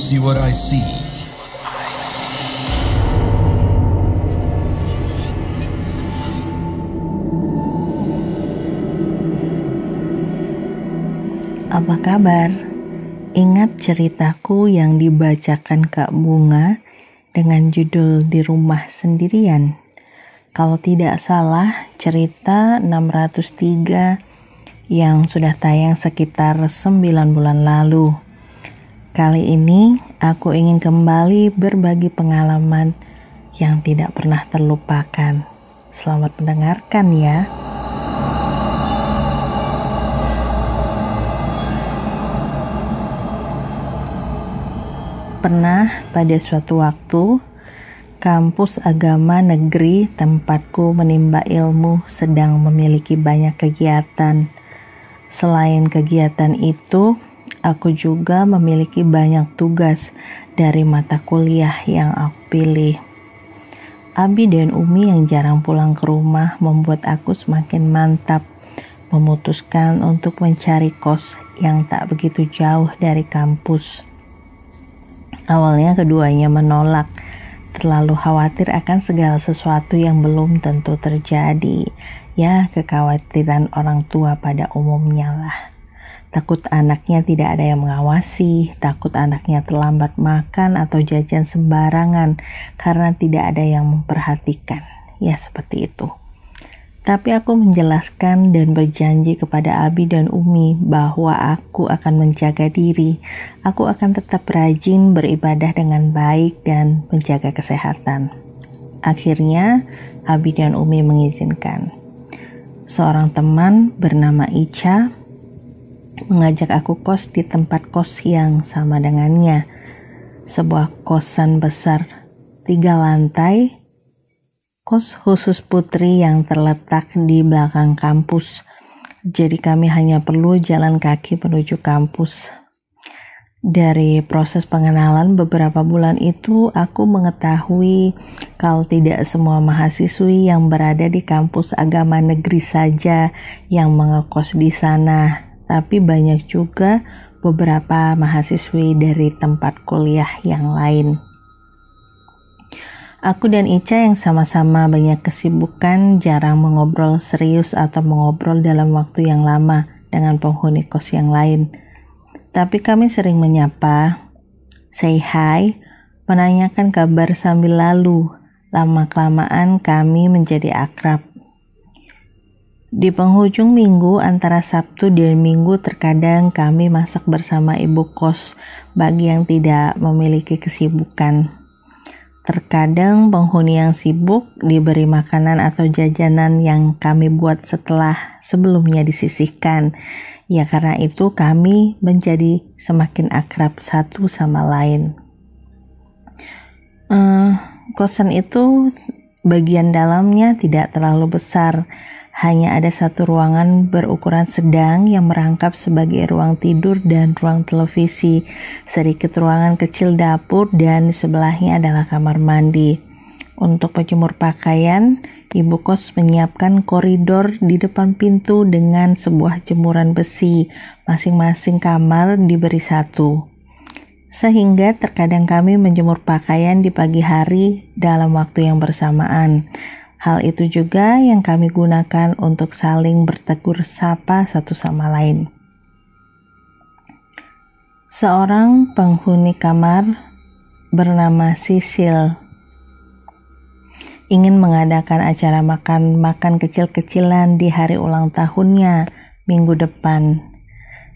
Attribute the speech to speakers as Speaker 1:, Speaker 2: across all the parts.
Speaker 1: see what I see?
Speaker 2: Apa kabar? Ingat ceritaku yang dibacakan Kak Bunga dengan judul Di Rumah Sendirian? Kalau tidak salah, cerita 603 yang sudah tayang sekitar 9 bulan lalu. Kali ini aku ingin kembali berbagi pengalaman yang tidak pernah terlupakan. Selamat mendengarkan ya. Pernah pada suatu waktu, kampus agama negeri tempatku menimba ilmu sedang memiliki banyak kegiatan. Selain kegiatan itu, aku juga memiliki banyak tugas dari mata kuliah yang aku pilih. Abi dan Umi yang jarang pulang ke rumah membuat aku semakin mantap memutuskan untuk mencari kos yang tak begitu jauh dari kampus. Awalnya keduanya menolak, terlalu khawatir akan segala sesuatu yang belum tentu terjadi. Ya, kekhawatiran orang tua pada umumnya lah. Takut anaknya tidak ada yang mengawasi, takut anaknya terlambat makan atau jajan sembarangan karena tidak ada yang memperhatikan. Ya, seperti itu. Tapi aku menjelaskan dan berjanji kepada Abi dan Umi bahwa aku akan menjaga diri. Aku akan tetap rajin beribadah dengan baik dan menjaga kesehatan. Akhirnya, Abi dan Umi mengizinkan. Seorang teman bernama Ica mengajak aku kos di tempat kos yang sama dengannya. Sebuah kosan besar 3 lantai, kos khusus putri yang terletak di belakang kampus. Jadi kami hanya perlu jalan kaki menuju kampus. Dari proses pengenalan beberapa bulan itu, aku mengetahui kalau tidak semua mahasiswi yang berada di kampus agama negeri saja yang mengekos di sana, tapi banyak juga beberapa mahasiswi dari tempat kuliah yang lain. Aku dan Ica yang sama-sama banyak kesibukan jarang mengobrol serius atau mengobrol dalam waktu yang lama dengan penghuni kos yang lain. Tapi kami sering menyapa, say hi, menanyakan kabar sambil lalu. Lama-kelamaan kami menjadi akrab. Di penghujung minggu antara Sabtu dan Minggu terkadang kami masak bersama ibu kos bagi yang tidak memiliki kesibukan. Terkadang penghuni yang sibuk diberi makanan atau jajanan yang kami buat sebelumnya disisihkan. Ya karena itu kami menjadi semakin akrab satu sama lain. Kosan itu bagian dalamnya tidak terlalu besar. Hanya ada satu ruangan berukuran sedang yang merangkap sebagai ruang tidur dan ruang televisi, sedikit ruangan kecil dapur dan di sebelahnya adalah kamar mandi. Untuk penjemur pakaian, ibu kos menyiapkan koridor di depan pintu dengan sebuah jemuran besi, masing-masing kamar diberi satu. Sehingga terkadang kami menjemur pakaian di pagi hari dalam waktu yang bersamaan. Hal itu juga yang kami gunakan untuk saling bertegur sapa satu sama lain. Seorang penghuni kamar bernama Sisil ingin mengadakan acara makan-makan kecil-kecilan di hari ulang tahunnya minggu depan.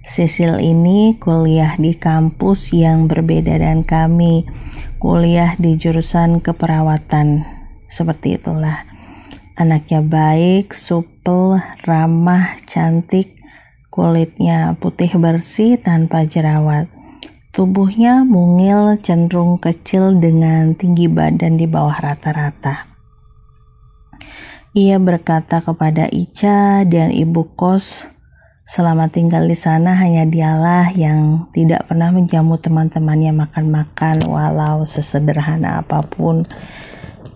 Speaker 2: Sisil ini kuliah di kampus yang berbeda dengan kami, kuliah di jurusan keperawatan. Seperti itulah. Anaknya baik, supel, ramah, cantik, kulitnya putih bersih tanpa jerawat. Tubuhnya mungil cenderung kecil dengan tinggi badan di bawah rata-rata. Ia berkata kepada Ica dan ibu kos, selama tinggal di sana hanya dialah yang tidak pernah menjamu teman-temannya makan-makan walau sesederhana apapun.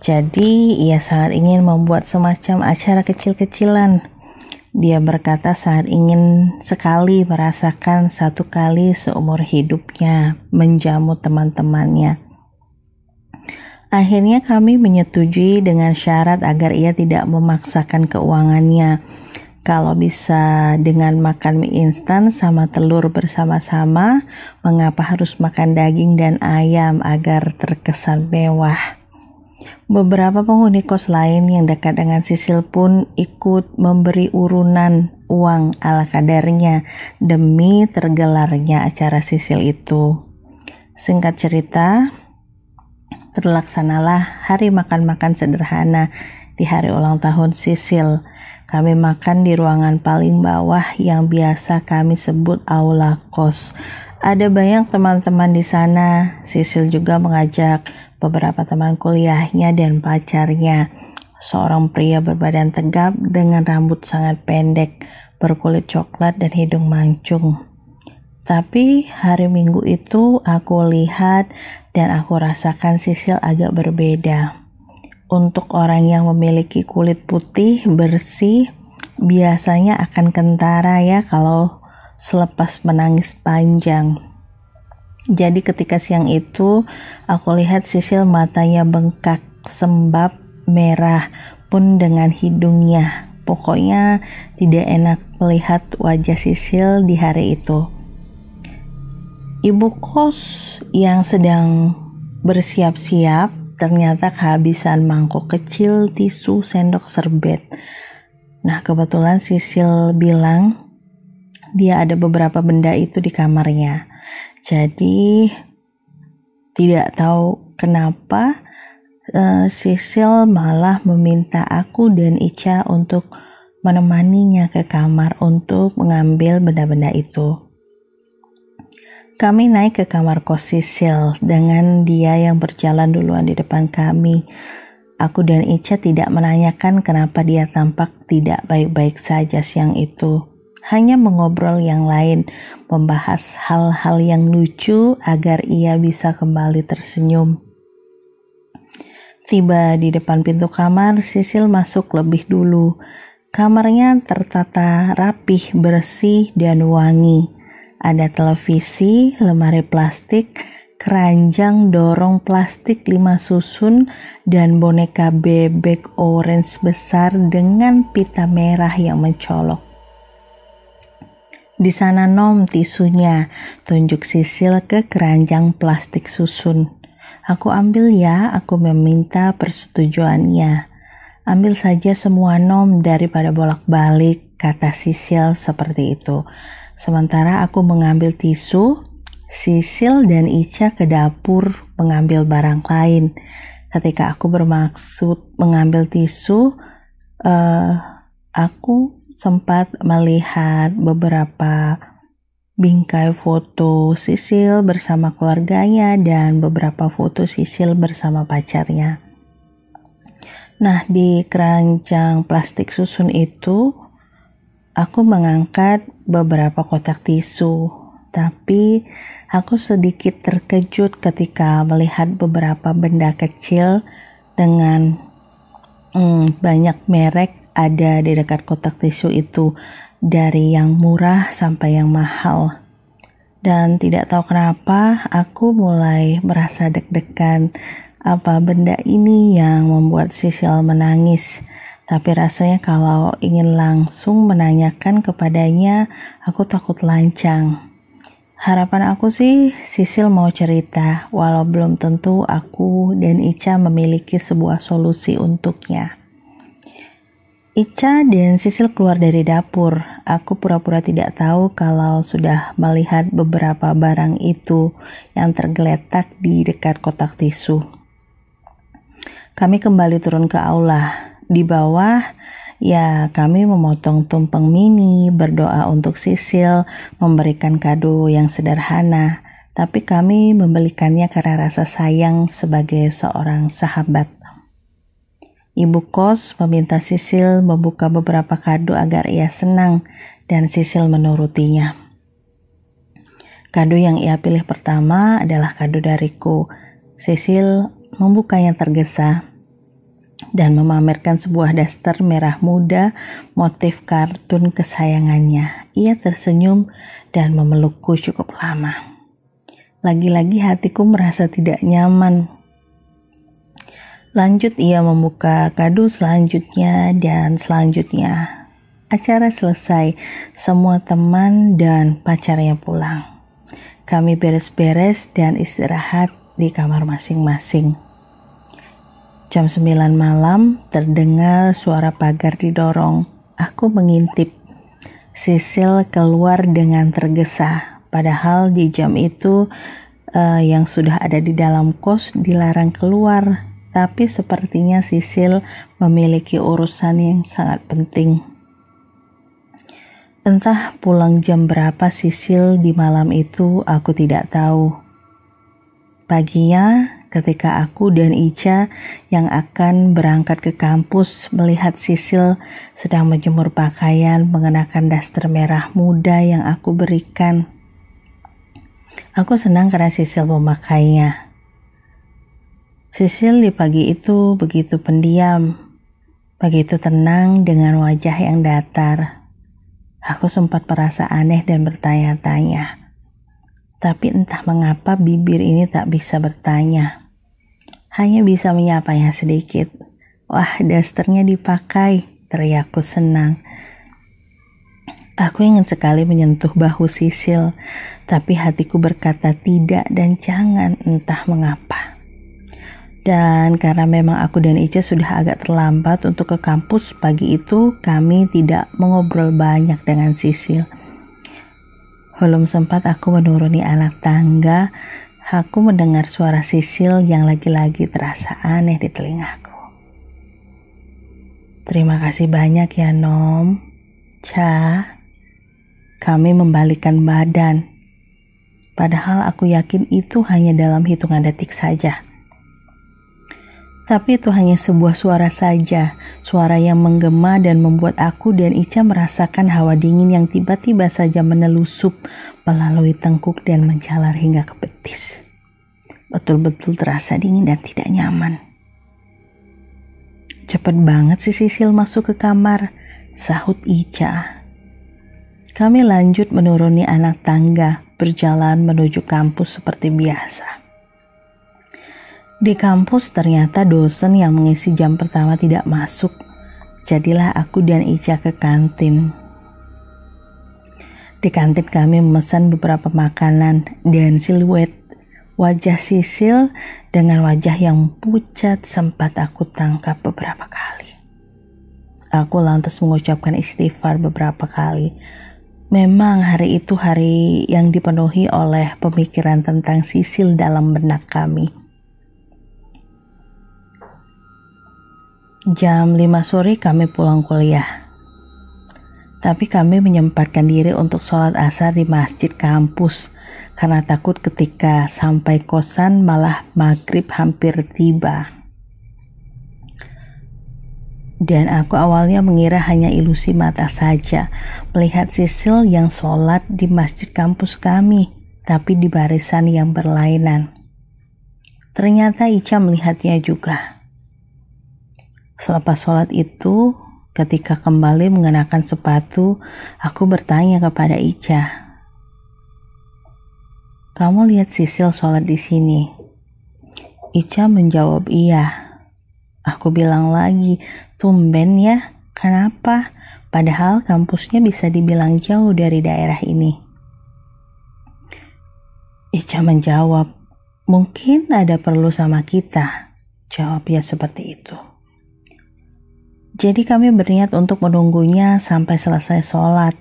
Speaker 2: Jadi ia sangat ingin membuat semacam acara kecil-kecilan. Dia berkata sangat ingin sekali merasakan satu kali seumur hidupnya menjamu teman-temannya. Akhirnya kami menyetujui dengan syarat agar ia tidak memaksakan keuangannya. Kalau bisa dengan makan mie instan sama telur bersama-sama, mengapa harus makan daging dan ayam agar terkesan mewah? Beberapa penghuni kos lain yang dekat dengan Sisil pun ikut memberi urunan uang ala kadarnya demi tergelarnya acara Sisil itu. Singkat cerita, terlaksanalah hari makan-makan sederhana di hari ulang tahun Sisil. Kami makan di ruangan paling bawah yang biasa kami sebut aula kos. Ada banyak teman-teman di sana. Sisil juga mengajak beberapa teman kuliahnya dan pacarnya. Seorang pria berbadan tegap dengan rambut sangat pendek, berkulit coklat dan hidung mancung. Tapi hari Minggu itu aku lihat dan aku rasakan Sisil agak berbeda. Untuk orang yang memiliki kulit putih bersih, biasanya akan kentara ya kalau selepas menangis panjang. Jadi ketika siang itu, aku lihat Sisil matanya bengkak, sembab, merah, pun dengan hidungnya. Pokoknya tidak enak melihat wajah Sisil di hari itu. Ibu kos yang sedang bersiap-siap ternyata kehabisan mangkok kecil, tisu, sendok, serbet. Nah, kebetulan Sisil bilang dia ada beberapa benda itu di kamarnya. Jadi tidak tahu kenapa Sisil malah meminta aku dan Ica untuk menemaninya ke kamar untuk mengambil benda-benda itu. Kami naik ke kamar kos Sisil dengan dia yang berjalan duluan di depan kami. Aku dan Ica tidak menanyakan kenapa dia tampak tidak baik-baik saja siang itu. Hanya mengobrol yang lain, membahas hal-hal yang lucu agar ia bisa kembali tersenyum. Tiba di depan pintu kamar, Sisil masuk lebih dulu. Kamarnya tertata rapih, bersih, dan wangi. Ada televisi, lemari plastik, keranjang dorong plastik 5 susun, dan boneka bebek orange besar dengan pita merah yang mencolok. Di sana nom tisunya, tunjuk Sisil ke keranjang plastik susun. Aku ambil ya, aku meminta persetujuannya. Ambil saja semua nom daripada bolak-balik, kata Sisil seperti itu. Sementara aku mengambil tisu, Sisil dan Ica ke dapur mengambil barang lain. Ketika aku bermaksud mengambil tisu, aku sempat melihat beberapa bingkai foto Sisil bersama keluarganya dan beberapa foto Sisil bersama pacarnya. Nah, di keranjang plastik susun itu, aku mengangkat beberapa kotak tisu, tapi aku sedikit terkejut ketika melihat beberapa benda kecil dengan banyak merek ada di dekat kotak tisu itu, dari yang murah sampai yang mahal. Dan tidak tahu kenapa aku mulai merasa deg-degan, apa benda ini yang membuat Sisil menangis. Tapi rasanya kalau ingin langsung menanyakan kepadanya, aku takut lancang. Harapan aku sih Sisil mau cerita, walau belum tentu aku dan Ica memiliki sebuah solusi untuknya. Ica dan Sisil keluar dari dapur. Aku pura-pura tidak tahu kalau sudah melihat beberapa barang itu yang tergeletak di dekat kotak tisu. Kami kembali turun ke aula. Di bawah, ya kami memotong tumpeng mini, berdoa untuk Sisil, memberikan kado yang sederhana. Tapi kami membelikannya karena rasa sayang sebagai seorang sahabat. Ibu kos meminta Sisil membuka beberapa kado agar ia senang, dan Sisil menurutinya. Kado yang ia pilih pertama adalah kado dariku. Sisil membukanya tergesa. dan memamerkan sebuah daster merah muda motif kartun kesayangannya. Ia tersenyum dan memelukku cukup lama. Lagi-lagi hatiku merasa tidak nyaman. Lanjut ia membuka kado selanjutnya dan selanjutnya. Acara selesai, semua teman dan pacarnya pulang. Kami beres-beres dan istirahat di kamar masing-masing. Jam 9 malam terdengar suara pagar didorong. Aku mengintip. Sisil keluar dengan tergesa. Padahal di jam itu yang sudah ada di dalam kos dilarang keluar. Tapi sepertinya Sisil memiliki urusan yang sangat penting. Entah pulang jam berapa Sisil di malam itu, aku tidak tahu. Paginya, ketika aku dan Ica yang akan berangkat ke kampus melihat Sisil sedang menjemur pakaian mengenakan daster merah muda yang aku berikan. Aku senang karena Sisil memakainya. Sisil di pagi itu begitu pendiam, begitu tenang dengan wajah yang datar. Aku sempat merasa aneh dan bertanya-tanya. Tapi entah mengapa bibir ini tak bisa bertanya. Hanya bisa menyapanya sedikit. Wah, dasternya dipakai, teriakku senang. Aku ingin sekali menyentuh bahu Sisil, tapi hatiku berkata tidak dan jangan, entah mengapa. Dan karena memang aku dan Ica sudah agak terlambat untuk ke kampus pagi itu, kami tidak mengobrol banyak dengan Sisil. Belum sempat aku menuruni anak tangga, aku mendengar suara Sisil yang lagi-lagi terasa aneh di telingaku. Terima kasih banyak ya Nom, Ca. Kami membalikkan badan. Padahal aku yakin itu hanya dalam hitungan detik saja. Tapi itu hanya sebuah suara saja, suara yang menggema dan membuat aku dan Ica merasakan hawa dingin yang tiba-tiba saja menelusup melalui tengkuk dan menjalar hingga ke betis. Betul-betul terasa dingin dan tidak nyaman. Cepat banget si Sisil masuk ke kamar, sahut Ica. Kami lanjut menuruni anak tangga, berjalan menuju kampus seperti biasa. Di kampus ternyata dosen yang mengisi jam pertama tidak masuk. Jadilah aku dan Ica ke kantin. Di kantin kami memesan beberapa makanan dan siluet wajah Sisil dengan wajah yang pucat sempat aku tangkap beberapa kali. Aku lantas mengucapkan istighfar beberapa kali. Memang hari itu hari yang dipenuhi oleh pemikiran tentang Sisil dalam benak kami. Jam 5 sore kami pulang kuliah. Tapi kami menyempatkan diri untuk sholat asar di masjid kampus karena takut ketika sampai kosan malah maghrib hampir tiba. Dan aku awalnya mengira hanya ilusi mata saja melihat Sisil yang sholat di masjid kampus kami, tapi di barisan yang berlainan. Ternyata Ica melihatnya juga. Selepas sholat itu, ketika kembali mengenakan sepatu, aku bertanya kepada Ica, "Kamu lihat Sisil sholat di sini?" Ica menjawab iya. Aku bilang lagi, "Tumben ya, kenapa? Padahal kampusnya bisa dibilang jauh dari daerah ini." Ica menjawab, "Mungkin ada perlu sama kita." Jawabnya seperti itu. Jadi kami berniat untuk menunggunya sampai selesai sholat.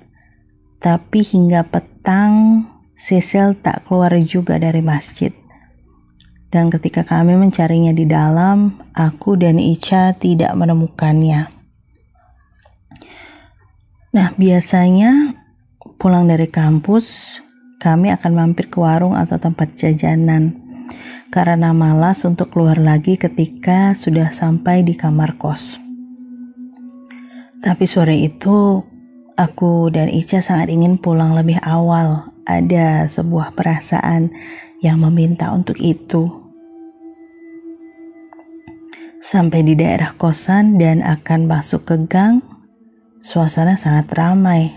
Speaker 2: Tapi hingga petang, Sisil tak keluar juga dari masjid. Dan ketika kami mencarinya di dalam, aku dan Ica tidak menemukannya. Nah, biasanya pulang dari kampus, kami akan mampir ke warung atau tempat jajanan. Karena malas untuk keluar lagi ketika sudah sampai di kamar kos. Tapi sore itu, aku dan Ica sangat ingin pulang lebih awal. Ada sebuah perasaan yang meminta untuk itu. Sampai di daerah kosan dan akan masuk ke gang, suasana sangat ramai.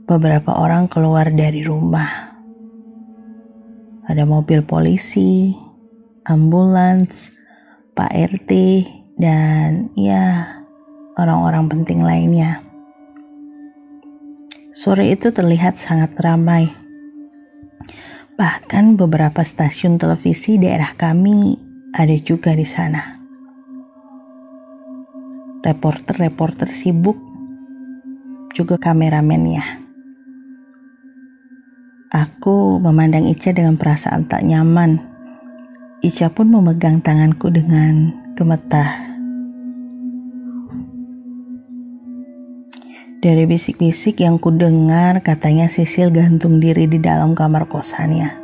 Speaker 2: Beberapa orang keluar dari rumah. Ada mobil polisi, ambulans, Pak RT, dan ya orang-orang penting lainnya. Sore itu terlihat sangat ramai. Bahkan beberapa stasiun televisi daerah kami ada juga di sana. Reporter-reporter sibuk, juga kameramennya. Aku memandang Ica dengan perasaan tak nyaman. Ica pun memegang tanganku dengan gemetar. Dari bisik-bisik yang kudengar, katanya Sisil gantung diri di dalam kamar kosannya.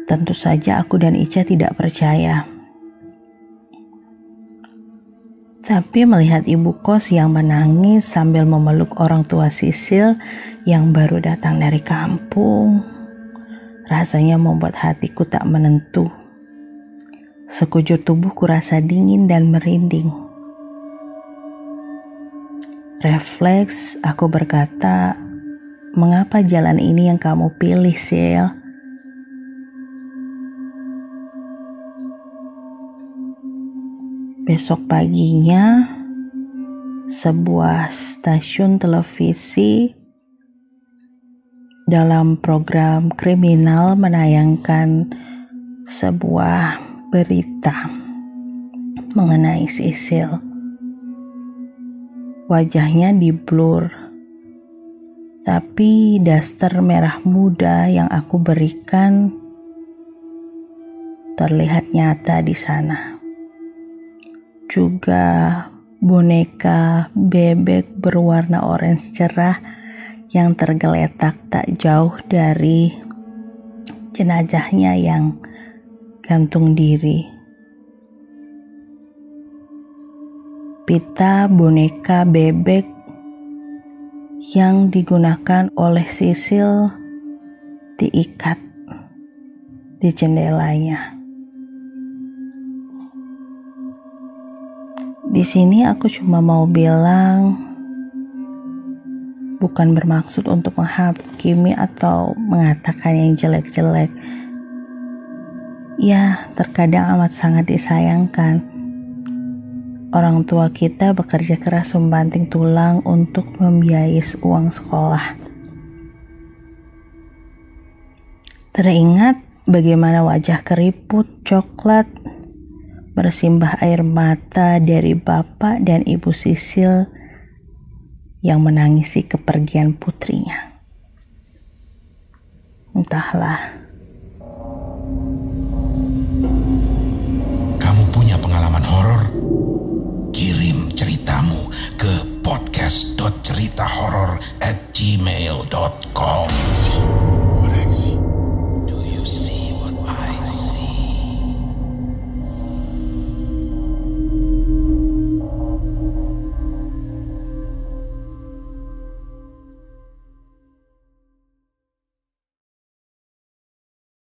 Speaker 2: Tentu saja aku dan Ica tidak percaya. Tapi melihat ibu kos yang menangis sambil memeluk orang tua Sisil yang baru datang dari kampung, rasanya membuat hatiku tak menentu. Sekujur tubuhku rasa dingin dan merinding. Refleks, aku berkata, "Mengapa jalan ini yang kamu pilih, Sil?" Besok paginya, sebuah stasiun televisi dalam program kriminal menayangkan sebuah berita mengenai Sisil. Wajahnya di-blur, tapi daster merah muda yang aku berikan terlihat nyata di sana. Juga boneka bebek berwarna orange cerah yang tergeletak tak jauh dari jenazahnya yang gantung diri. Pita boneka bebek yang digunakan oleh Sisil diikat di jendelanya. Di sini aku cuma mau bilang, bukan bermaksud untuk menghakimi atau mengatakan yang jelek-jelek. Ya, terkadang amat sangat disayangkan. Orang tua kita bekerja keras membanting tulang untuk membiayai uang sekolah. Teringat bagaimana wajah keriput coklat bersimbah air mata dari bapak dan ibu Sisil yang menangisi kepergian putrinya. Entahlah.
Speaker 1: Kamu punya pengalaman horor? Kirim ceritamu ke podcast.ceritahoror@gmail.com.